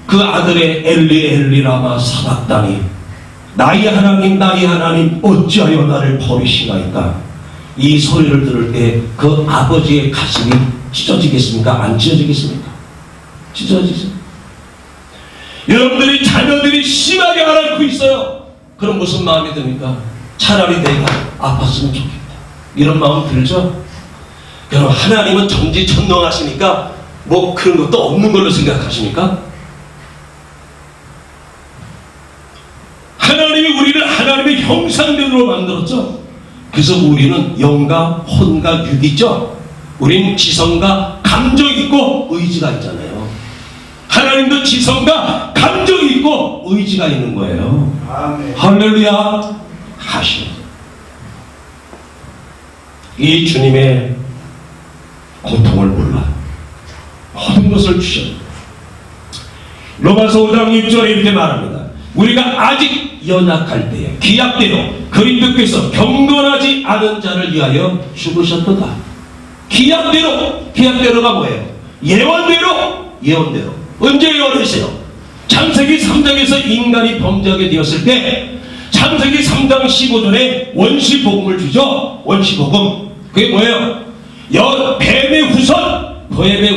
그 아들의 엘리 엘리 라마 사박다니, 나의 하나님 나의 하나님 어찌하여 나를 버리시나이까. 이 소리를 들을 때 그 아버지의 가슴이 찢어지겠습니까? 안 찢어지겠습니까? 찢어지죠. 여러분들이 자녀들이 심하게 앓고 있어요. 그럼 무슨 마음이 듭니까? 차라리 내가 아팠으면 좋겠다, 이런 마음 들죠? 그럼 하나님은 전지전능하시니까 뭐 그런 것도 없는 걸로 생각하십니까? 하나님이 우리를 하나님의 형상대로 만들었죠. 그래서 우리는 영과 혼과 육이죠. 우리는 지성과 감정이 있고 의지가 있잖아요. 하나님도 지성과 감정이 있고 의지가 있는 거예요. 아멘. 할렐루야 하시오. 이 주님의 고통을 몰라 모든 것을 주셨다. 로마서 5장 6절에 이렇게 말합니다. 우리가 아직 연약할 때에 기약대로 그리스도께서 경건하지 않은 자를 위하여 죽으셨도다. 기약대로가 뭐예요? 예언대로. 언제 예언했어요? 창세기 3장에서 인간이 범죄하게 되었을 때 창세기 3장 15절에 원시복음을 주죠. 원시복음. 그게 뭐예요? 뱀의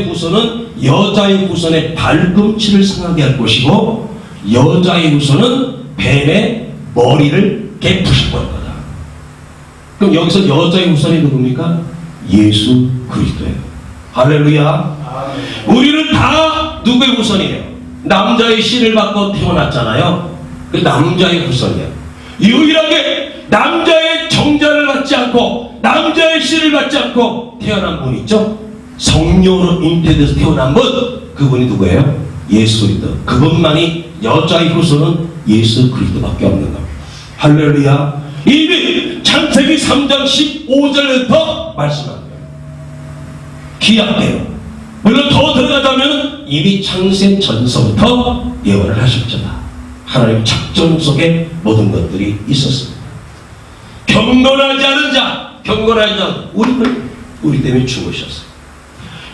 후손은 여자의 후손의 발꿈치를 상하게 할 것이고, 여자의 후손은 뱀의 머리를 깨부실 거다. 그럼 여기서 여자의 후손이 누굽니까? 예수 그리스도예요. 할렐루야. 우리는 다 누구의 후손이에요? 남자의 씨를 받고 태어났잖아요. 그 남자의 후손이에요. 유일하게 남자의 정자를 받지 않고 남자의 씨를 받지 않고 태어난 분 있죠? 성령으로 잉태돼서 태어난 분, 그분이 누구예요? 예수 그리스도. 그분만이 여자의 후손은 예수 그리스도밖에 없는 겁니다. 할렐루야. 이미 창세기 3장 15절부터 말씀합니다. 기약대로. 물론 더 들어가자면 이미 창세 전서부터 예언을 하셨잖아. 하나님 작전 속에 모든 것들이 있었습니다. 경건하지 않은 자, 우리 때문에 죽으셨어요.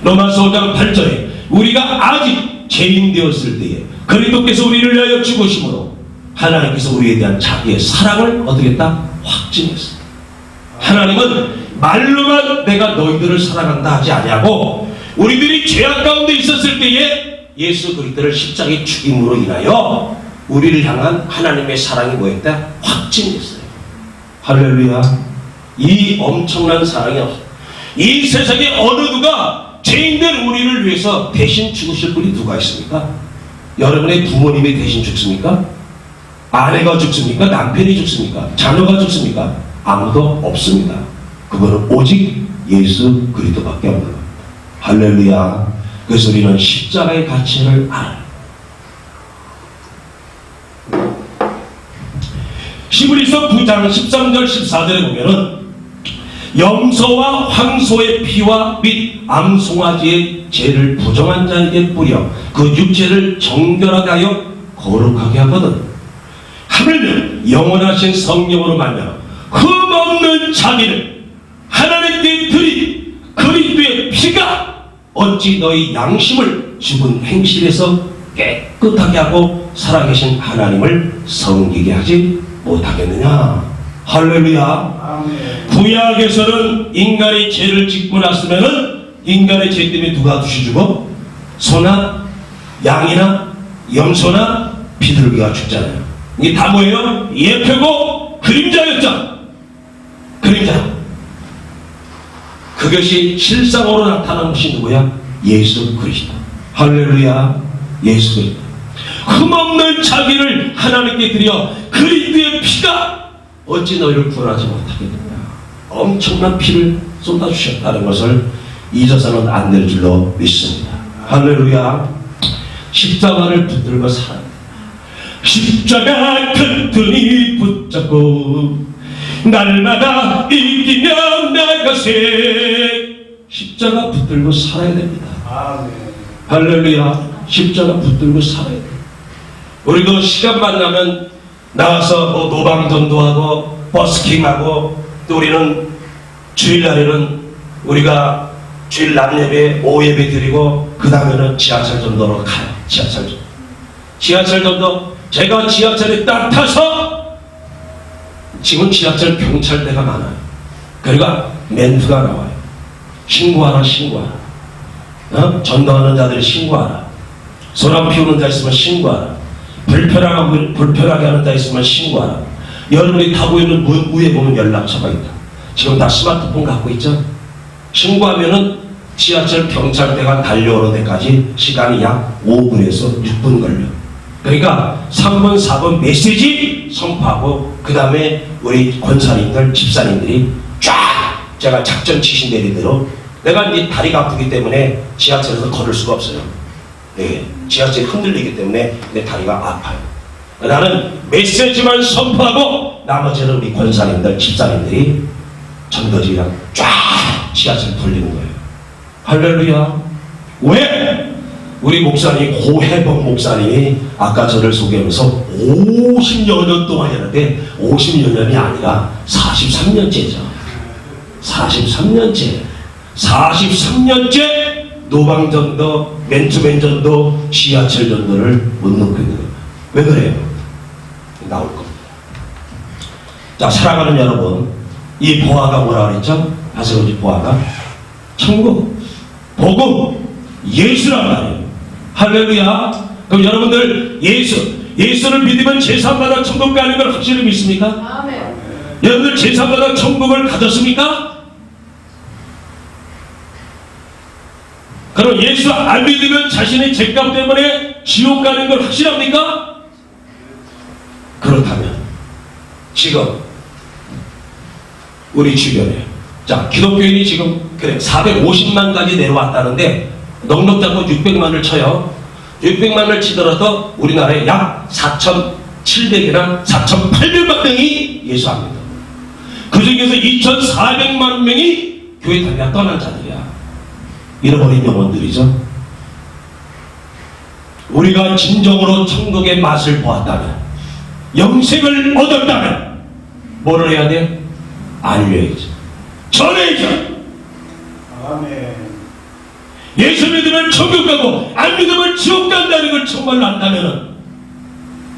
로마서 5장 8절에 우리가 아직 죄인 되었을 때에 그리스도께서 우리를 위하여 죽으심으로 하나님께서 우리에 대한 자기의 사랑을 어떻게 했다? 확증했어요. 하나님은 말로만 내가 너희들을 사랑한다 하지 아니하고 우리들이 죄악 가운데 있었을 때에 예수 그리스도를 십자가에 죽임으로 인하여 우리를 향한 하나님의 사랑이 뭐였다? 확증했어요. 할렐루야. 이 엄청난 사랑이 없어요. 이 세상에 어느 누가 죄인된 우리를 위해서 대신 죽으실 분이 누가 있습니까? 여러분의 부모님이 대신 죽습니까? 아내가 죽습니까? 남편이 죽습니까? 자녀가 죽습니까? 아무도 없습니다. 그거는 오직 예수 그리스도밖에 없는 겁니다. 할렐루야. 그래서 우리는 십자가의 가치를 알아요. 히브리서 9장 13절 14절에 보면은 염소와 황소의 피와 및 암송아지의 죄를 부정한 자에게 뿌려 그 육체를 정결하게 하여 거룩하게 하거든. 하물며 영원하신 성령으로 말미암아 흠없는 자비를 하나님께 드리 그리스도의 피가 어찌 너희 양심을 죽은 행실에서 깨끗하게 하고 살아계신 하나님을 섬기게 하지 못하겠느냐. 할렐루야. 구약에서는 인간이 죄를 짓고 났으면은 인간의 죄 때문에 누가 두시주고? 소나 양이나 염소나 비둘기가 죽잖아요. 이게 다 뭐예요? 예표고 그림자였죠. 그림자. 그것이 실상으로 나타난 것이 누구야? 예수 그리스도. 할렐루야. 예수 그리스도. 흠없는 자기를 하나님께 드려 그리스도의 피가 어찌 너희를 구원하지 못하겠느냐. 엄청난 피를 쏟아주셨다는 것을 잊어서는 안 될 줄로 믿습니다. 할렐루야. 십자가를 붙들고 살아야 돼. 십자가 튼튼히 붙잡고 날마다 이기며 나가세. 십자가 붙들고 살아야 됩니다. 할렐루야. 십자가 붙들고 살아야 돼. 우리도 시간만 나면 나와서 뭐 노방전도 하고 버스킹하고, 또 우리는 주일날에는 우리가 주일 낮예배 오예배 드리고 그 다음에는 지하철 전도로 가요. 지하철 전도. 제가 지하철에 딱 타서 지금 지하철 경찰대가 많아요. 그러니까 멘트가 나와요. 신고하라. 전도하는 자들이 신고하라. 소란 피우는 자 있으면 신고하라. 불편하게 하는 자 있으면 신고하라. 여러분이 타고 있는 문 위에 보면 연락처가 있다. 지금 다 스마트폰 갖고 있죠? 신고하면은 지하철 경찰대가 달려오는 데까지 시간이 약 5분에서 6분 걸려. 그러니까 3번, 4번 메시지 선포하고, 그 다음에 우리 권사님들, 집사님들이 쫙, 제가 작전 지시 내리대로, 내가 이제 다리가 아프기 때문에 지하철에서 걸을 수가 없어요. 네, 지하철이 흔들리기 때문에 내 다리가 아파요. 나는 메시지만 선포하고 나머지는 우리 권사님들, 집사님들이 전거지랑 쫙 지하철 돌리는 거예요. 할렐루야. 왜? 우리 목사님, 고혜범 목사님이 아까 저를 소개하면서 50여 년 동안 했는데 50여 년이 아니라 43년째죠. 43년째 노방전도, 맨투맨전도, 지하철 전도를 못 놓고 있는 거예요. 왜 그래요? 나올 겁니다. 자, 사랑하는 여러분, 이 보아가 뭐라 그랬죠? 하세요지 보아가 천국, 복음, 예수란 말이에요. 할렐루야. 그럼 여러분들 예수를 믿으면 제사받아 천국 가는 걸 확실히 믿습니까? 아멘. 여러분들 제사받아 천국을 가졌습니까? 그럼 예수 안 믿으면 자신의 죄값 때문에 지옥 가는 걸 확실합니까? 그렇다면 지금 우리 주변에, 자, 기독교인이 지금 그래 450만까지 내려왔다는데 넉넉 잡고 600만을 쳐요. 600만을 치더라도 우리나라에 약 4,700이나 4,800만 명이 예수 안 믿어. 그 중에서 2,400만 명이 교회 다니다 떠난 자들이야. 잃어버린 영혼들이죠. 우리가 진정으로 천국의 맛을 보았다면, 영생을 얻었다면 뭐를 해야 돼? 알려야죠. 전해야죠. 아멘. 예수 믿으면 천국 가고 안 믿으면 지옥 간다는 걸 정말로 안다면,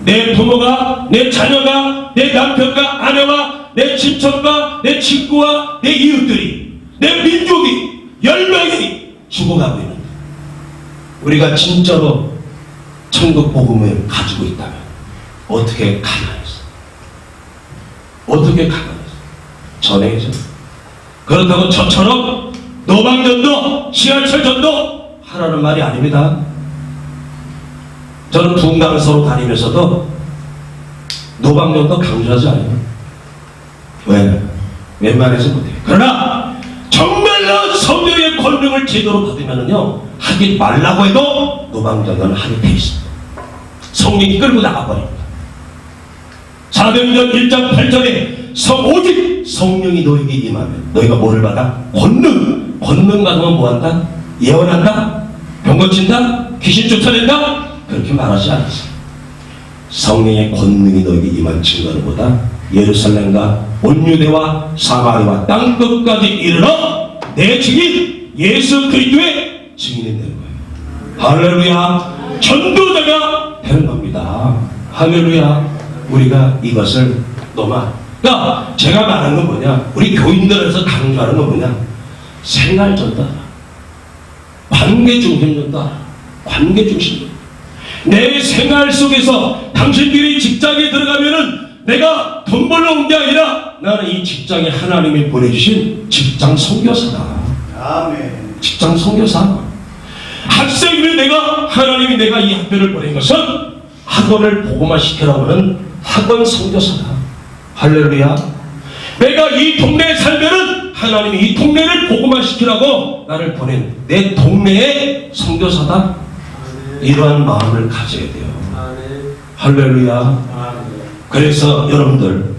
내 부모가, 내 자녀가, 내 남편과 아내와 내 친척과 내 친구와 내 이웃들이, 내 민족이, 열방이 죽어가고 있는데 우리가 진짜로 천국 복음을 가지고 있다면 어떻게 가난했어? 어떻게 가난했어? 전해야죠. 그렇다고 저처럼 노방전도, 지하철전도 하라는 말이 아닙니다. 저는 분당을 서로 다니면서도 노방전도 강조하지 않아요. 왜? 웬만해서 못해요. 그러나 정말로 성령의 권능을 제대로 받으면은요, 하지 말라고 해도 노방전도는 하게 돼 있습니다. 성령이 끌고 나가버립니다. 사도행전 1장 8절에 오직 성령이 너에게 임하면 너희가 뭐를 받아? 권능 받으면 뭐한다? 예언한다? 병 고친다? 귀신 쫓아낸다? 그렇게 말하지 않았어요. 성령의 권능이 너에게 임한 증거는 뭐다? 예루살렘과 온 유대와 사마리아 땅끝까지 이르러 내 증인 예수 그리스도의 증인이 되는 거예요. 할렐루야. 전도자가 되는 겁니다. 할렐루야. 우리가 이것을 너무 그러니까 제가 말하는 건 뭐냐, 우리 교인들에서 강조하는 건 뭐냐, 생활 전달, 관계 중심 전달, 관계 중심 전달. 내 생활 속에서 당신들이 직장에 들어가면은 내가 돈 벌러 온 게 아니라 나는 이 직장에 하나님이 보내주신 직장 선교사다. 아멘. 직장 선교사. 학생들이 하나님이 내가 이 학교를 보낸 것은 학원을 복음화 시키라고 하는 학원 선교사다. 할렐루야. 내가 이 동네에 살면은 하나님이 이 동네를 복음화 시키라고 나를 보낸 내 동네의 선교사다. 이러한 마음을 가져야 돼요. 할렐루야. 그래서 여러분들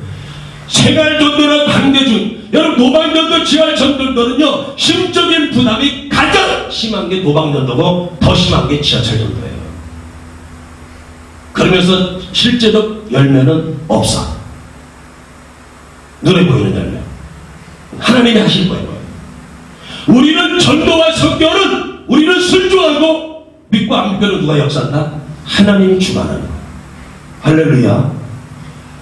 생활전도나 관계중, 여러분 노방전도 지하철전도는요 심적인 부담이 가장 심한 게 노방전도고 더 심한 게 지하철전도예요. 그러면서 실제적 열매는 없어. 눈에 보이는 열매 하나님이 하실 거예요. 우리는 전도와 선교는 우리는 순종하고 믿고 안 믿고는 누가 역사한다? 하나님이 주관하는 거예요. 할렐루야.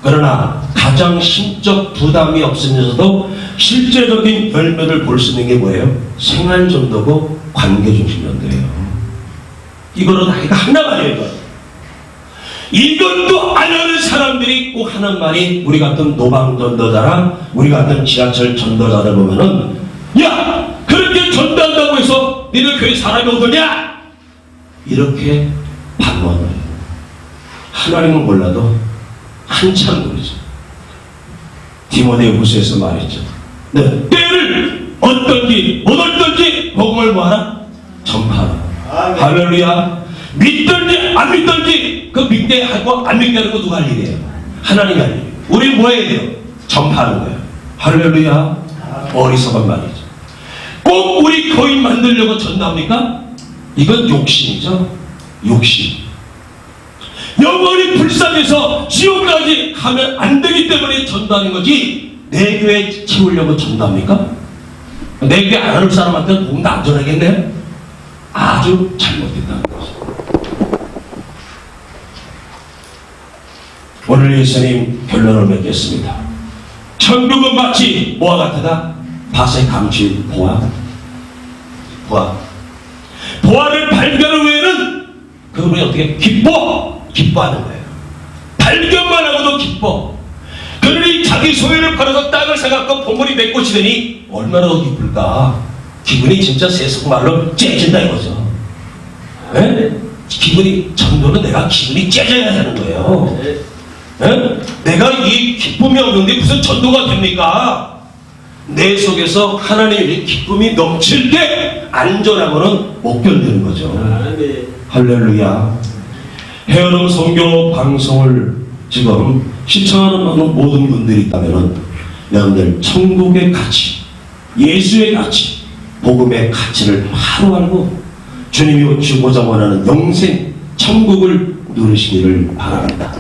그러나 가장 심적 부담이 없으면서도 실제적인 열매를 볼 수 있는 게 뭐예요? 생활전도고 관계중심전도예요. 이거는 이거 하나만이에요. 이것도 안 하는 사람들이 꼭 하는 말이, 우리 같은 노방전도자랑 우리 같은 지하철 전도자를 보면은, 야! 그렇게 전도한다고 해서 너희들 교회 사람이 오더냐? 이렇게 반문을 해요. 하나님은 몰라도 한참 모르죠. 디모데후서에서 말했죠. 네, 때를 어떤지 못 어떤지 복음을 뭐하라? 전파하라. 할렐루야. 믿든지 안 믿든지 그 믿게 하고 안 믿게 하는 거 누가 할 일이에요? 하나님이 할 일이에요. 우리 뭐 해야 돼요? 전파하는 거예요. 할렐루야. 어리석은 말이죠. 꼭 우리 교인 만들려고 전도합니까? 이건 욕심이죠. 욕심. 영원히 불쌍해서 지옥까지 가면 안 되기 때문에 전도하는 거지, 내 교회 채우려고 전도합니까? 내 교회 안 하는 사람한테 복음 안 전하겠네요? 아주 잘못됐다는 거죠. 오늘 예수님 결론을 맺겠습니다. 천국은 마치 뭐와 같으다? 밭에 감춘 보화. 보화를 발견한 후에는 그분이 어떻게 기뻐하는 거예요. 발견만 하고도 기뻐. 그러니 자기 소유를 팔아서 땅을 사갖고 보물이 몇 곳이 되니 얼마나 더 기쁠까. 기분이 진짜 세속말로 째진다 이거죠. 네? 기분이, 전도는 내가 기분이 째져야 하는 거예요. 네? 내가 이 기쁨이 없는데 무슨 전도가 됩니까? 내 속에서 하나님의 기쁨이 넘칠 때 안전하고는 못 견디는 거죠. 할렐루야. 헤어름 선교 방송을 지금 시청하는 모든 분들이 있다면, 여러분들 천국의 가치, 예수의 가치, 복음의 가치를 바로 알고 주님이 주고자 원하는 영생 천국을 누리시기를 바랍니다.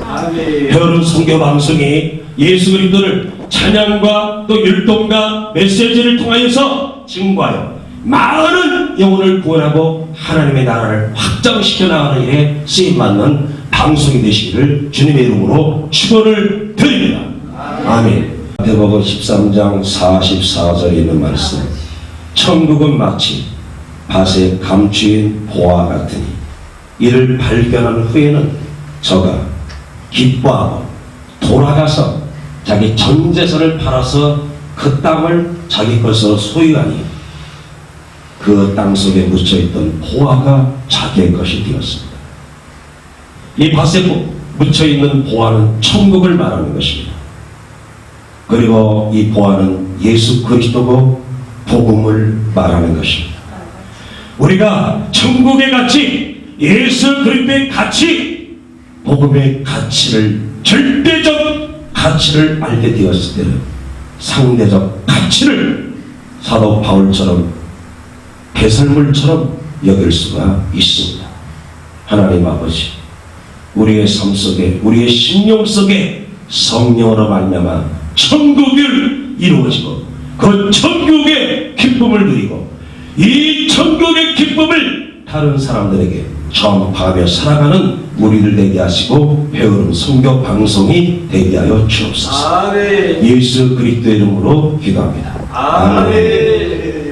헤어름 선교 방송이 예수 그리스도를 찬양과 또 율동과 메시지를 통하여서 증거하여 많은 영혼을 구원하고 하나님의 나라를 확장시켜 나가는 일에 쓰임받는 방송이 되시기를 주님의 이름으로 축원을 드립니다. 아멘. 마태복음 13장 44절에 있는 말씀, 천국은 마치 밭에 감추인 보화 같으니 이를 발견한 후에는 저가 기뻐하고 돌아가서 자기 전 재산을 팔아서 그 땅을 자기 것으로 소유하니 그 땅 속에 묻혀있던 보화가 자기의 것이 되었습니다. 이 밭에 묻혀있는 보화는 천국을 말하는 것입니다. 그리고 이 보화는 예수 그리스도고 복음을 말하는 것입니다. 우리가 천국의 가치, 예수 그리스도의 가치, 복음의 가치를, 절대적 가치를 알게 되었을 때는 상대적 가치를 사도 바울처럼 배설물처럼 여길 수가 있습니다. 하나님 아버지, 우리의 삶 속에, 우리의 심령 속에 성령으로 말미암아 천국을 이루어지고 그 천국의 기쁨을 누리고 이 천국의 기쁨을 다른 사람들에게 전파하며 살아가는 우리를 되게 하시고 회오름 성교 방송이 되게 하여 주옵소서. 아멘. 예수 그리스도의 이름으로 기도합니다. 아멘.